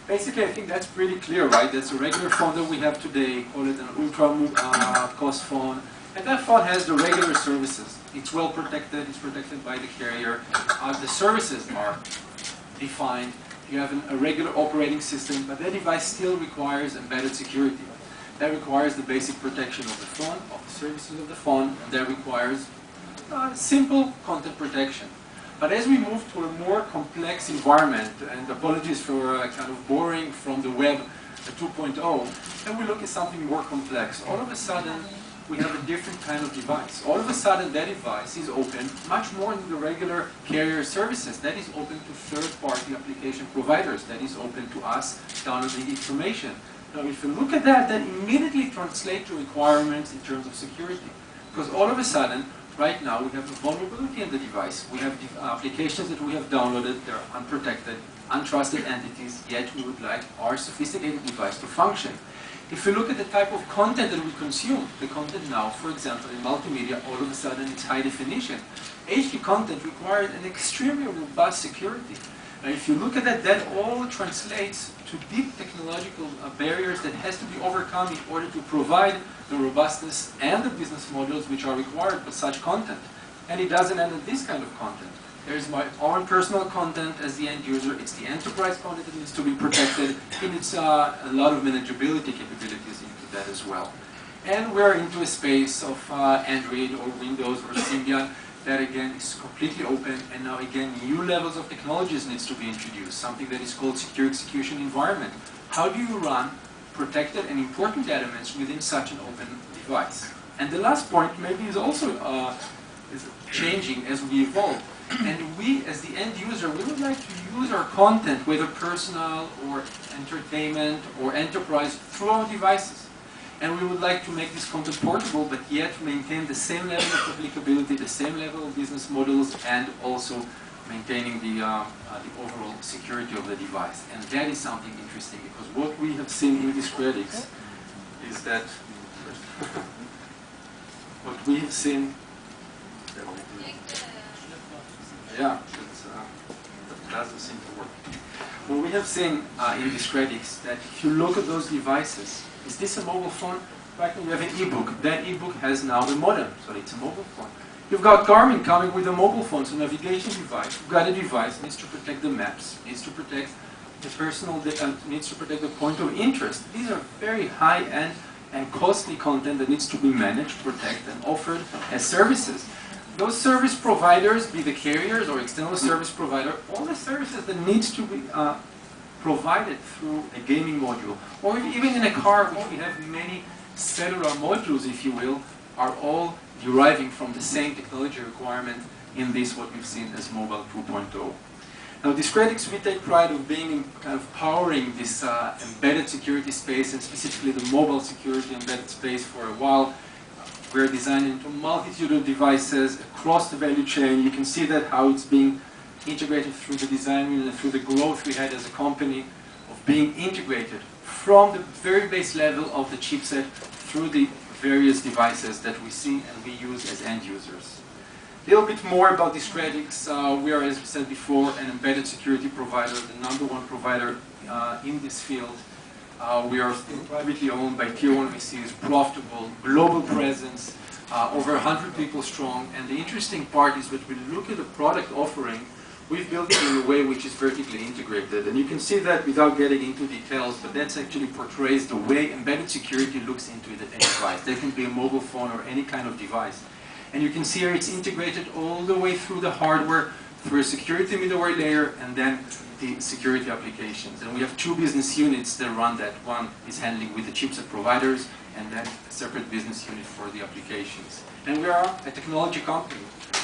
Basically, I think that's pretty clear, right? That's a regular phone that we have today, call it an ultra-cost phone. And that phone has the regular services. It's well protected, it's protected by the carrier. The services are defined. You have a regular operating system, but that device still requires embedded security. That requires the basic protection of the phone, of the services of the phone, and that requires simple content protection. But as we move to a more complex environment, and apologies for kind of borrowing from the web 2.0, and we look at something more complex, all of a sudden we have a different kind of device. All of a sudden that device is open much more than the regular carrier services. That is open to third-party application providers. That is open to us downloading information. Now if you look at that, that immediately translates to requirements in terms of security. Because all of a sudden, right now, we have a vulnerability in the device. We have applications that we have downloaded, they're unprotected, untrusted entities, yet we would like our sophisticated device to function. If you look at the type of content that we consume, the content now, for example, in multimedia, all of a sudden it's high definition. HD content requires an extremely robust security. Now, if you look at that, that all translates to deep technological barriers that has to be overcome in order to provide the robustness and the business models which are required for such content. And it doesn't end at this kind of content. There's my own personal content as the end user. It's the enterprise content that needs to be protected. And it's a lot of manageability capabilities into that as well. And we're into a space of Android or Windows or Symbian that again is completely open, and now again new levels of technologies needs to be introduced, something that is called secure execution environment. How do you run protected and important elements within such an open device? And the last point maybe is also is changing as we evolve. And we, as the end user, we would like to use our content, whether personal or entertainment or enterprise, through our devices. And we would like to make this content portable, but yet maintain the same level of applicability, the same level of business models, and also maintaining the overall security of the device. And that is something interesting, because what we have seen in Discretix is that what we have seen. Yeah, that doesn't seem to work. What we have seen in Discretix, that if you look at those devices, is this a mobile phone? Right now we have an e-book. That e-book has now a modem, so it's a mobile phone. You've got Garmin coming with a mobile phone, so navigation device. You've got a device that needs to protect the maps, needs to protect the personal, needs to protect the point of interest. These are very high-end and costly content that needs to be managed, protected, and offered as services. Those service providers, be the carriers or external service provider, all the services that needs to be provided through a gaming module, or even in a car, which we have many cellular modules, if you will, are all deriving from the same technology requirement in this, what we've seen as Mobile 2.0. Now, Discretix, we take pride of being kind of powering this embedded security space, and specifically the mobile security embedded space for a while. We're designing into a multitude of devices across the value chain. You can see that how it's being integrated through the design and through the growth we had as a company of being integrated from the very base level of the chipset through the various devices that we see and we use as end users. A little bit more about Discretix. We are, as we said before, an embedded security provider, the #1 provider in this field. We are still privately owned by Tier 1 VCs, profitable, global presence, over 100 people strong. And the interesting part is that we look at the product offering, we've built it in a way which is vertically integrated. And you can see that without getting into details, but that actually portrays the way embedded security looks into the enterprise. That can be a mobile phone or any kind of device. And you can see here it's integrated all the way through the hardware, through a security middleware layer, and then the security applications. And we have 2 business units that run that. One is handling with the chipset providers, and then a separate business unit for the applications. And we are a technology company.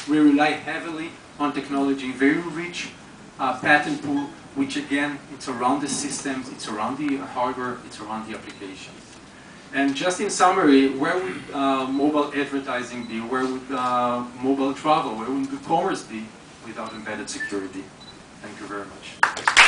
We rely heavily on technology, very rich patent pool, which again, it's around the systems, it's around the hardware, it's around the applications. And just in summary, where would mobile advertising be? Where would mobile travel? Where would commerce be without embedded security? Thank you very much.